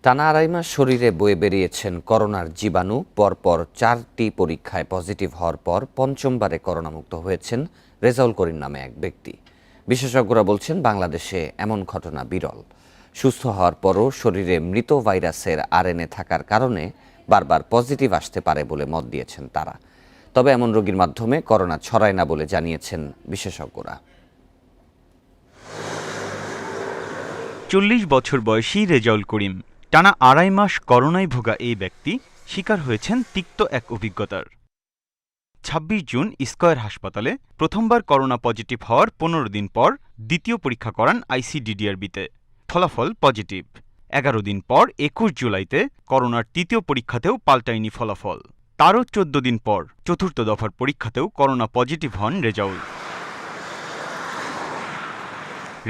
টানা আড়াই মাস শরীরে বয়ে বেরিয়েছেন করোনার জীবাণু। পরপর 4টি পরীক্ষায় পজিটিভ হওয়ার পর পঞ্চমবারে করোনামুক্ত হয়েছেন রেজাউল করিম নামে এক ব্যক্তি। বিশেষজ্ঞরা বলছেন বাংলাদেশে এমন ঘটনা বিরল। সুস্থ হওয়ার পরও শরীরে মৃত ভাইরাসের আরএনএ থাকার কারণে বারবার পজিটিভ আসতে পারে বলে মত দিয়েছেন তারা। তবে এমন রোগীর মাধ্যমে করোনা ছড়ায় না বলে জানিয়েছেন বিশেষজ্ঞরা। 40 বছর বয়সী রেজাউল করিম টানা আড়াই মাস করোনায় ভোগা এই ব্যক্তি শিকার হয়েছেন তিক্ত এক অভিজ্ঞতার। ২৬ জুন স্কয়ার হাসপাতালে প্রথমবার করোনা পজিটিভ হওয়ার ১৫ দিন পর দ্বিতীয় পরীক্ষা করান আইসিডিডিআরবিতে। ফলাফল পজিটিভ। ১১ দিন পর ২১ জুলাইতে করোনার তৃতীয় পরীক্ষাতেও পাল্টায়নি ফলাফল। তারও ১৪ দিন পর চতুর্থ দফার পরীক্ষাতেও করোনা পজিটিভ হন রেজাউল।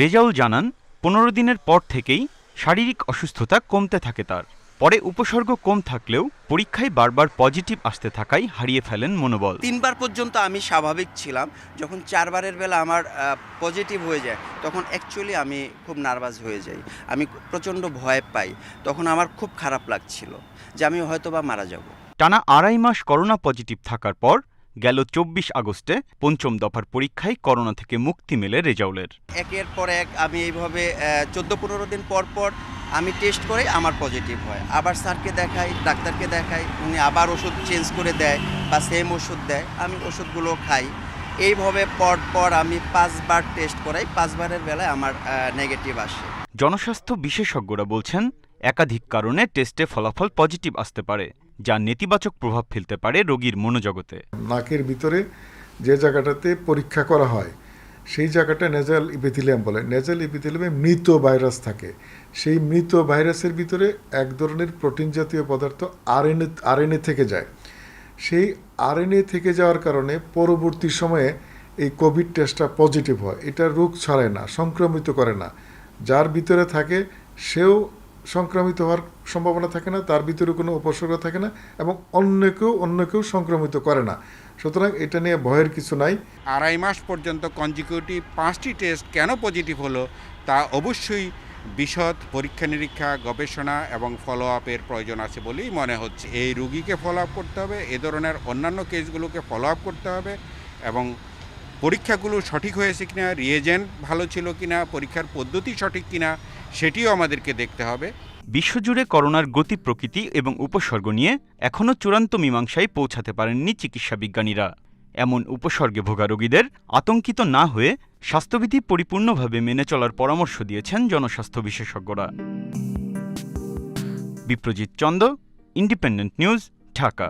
রেজাউল জানান, ১৫ দিনের পর থেকেই শারীরিক অসুস্থতা কমতে থাকে তার। পরে উপসর্গ কম থাকলেও পরীক্ষায় বারবার পজিটিভ আসতে থাকায় হারিয়ে ফেলেন মনোবল। ৩বার পর্যন্ত আমি স্বাভাবিক ছিলাম। যখন ৪বারের বেলা আমার পজিটিভ হয়ে যায়, তখন অ্যাকচুয়ালি আমি খুব নার্ভাস হয়ে যাই। আমি প্রচণ্ড ভয় পাই। তখন আমার খুব খারাপ লাগছিল যে আমি হয়তোবা মারা যাব। টানা আড়াই মাস করোনা পজিটিভ থাকার পর গেল ২৪ আগস্টে পঞ্চম দফার পরীক্ষায় করোনা থেকে মুক্তি মেলে রেজাউলের। একের পর এক আমি এইভাবে ১৪-১৫ দিন পর পর আমি টেস্ট করে আমার পজিটিভ হয়। আবার স্যারকে দেখাই, ডাক্তারকে দেখাই, উনি আবার ওষুধ চেঞ্জ করে দেয় বা সেম ওষুধ দেয়, আমি ওষুধগুলো খাই। এইভাবে পর আমি ৫বার টেস্ট করাই, ৫বারের বেলায় আমার নেগেটিভ আসে। জনস্বাস্থ্য বিশেষজ্ঞরা বলছেন, একাধিক কারণে টেস্টে ফলাফল পজিটিভ আসতে পারে, যা নেতিবাচক প্রভাব ফেলতে পারে রোগীর মনোজগতে। নাকের ভিতরে যে জায়গাটাতে পরীক্ষা করা হয় সেই জায়গাটা নেজাল ইপিথেলিয়াম বলে। নেজাল ইপিথেলিয়ামে মৃত ভাইরাস থাকে। সেই মৃত ভাইরাসের ভিতরে এক ধরনের প্রোটিন জাতীয় পদার্থ আরএনএ থেকে যায়। সেই আরএনএ থেকে যাওয়ার কারণে পরবর্তী সময়ে এই কোভিড টেস্টটা পজিটিভ হয়। এটা রোগ ছড়ায় না, সংক্রমিত করে না। যার ভিতরে থাকে সেও সংক্রমিত হওয়ার সম্ভাবনা থাকে না, তার ভিতরে কোনো উপসর্গ থাকে না, এবং অন্য কেউ সংক্রমিত করে না। সুতরাং এটা নিয়ে ভয়ের কিছু নাই। আড়াই মাস পর্যন্ত কনজিকিউটিভ 5টি টেস্ট কেন পজিটিভ হলো, তা অবশ্যই বিশদ পরীক্ষা নিরীক্ষা, গবেষণা এবং ফলো আপের প্রয়োজন আছে বলেই মনে হচ্ছে। এই রুগীকে ফলো আপ করতে হবে, এ ধরনের অন্যান্য কেসগুলোকে ফলো আপ করতে হবে, এবং পরীক্ষাগুলো সঠিক হয়েছে কিনা, রিয়েজেন্ট ভালো ছিল কিনা, পরীক্ষার পদ্ধতি সঠিক কিনা, সেটিও আমাদেরকে দেখতে হবে। বিশ্বজুড়ে করোনার গতি প্রকৃতি এবং উপসর্গ নিয়ে এখনও চূড়ান্ত মীমাংসায় পৌঁছাতে পারেননি চিকিৎসা বিজ্ঞানীরা। এমন উপসর্গে ভোগা রোগীদের আতঙ্কিত না হয়ে স্বাস্থ্যবিধি পরিপূর্ণভাবে মেনে চলার পরামর্শ দিয়েছেন জনস্বাস্থ্য বিশেষজ্ঞরা। Biprojit Chanda, Independent News, Dhaka.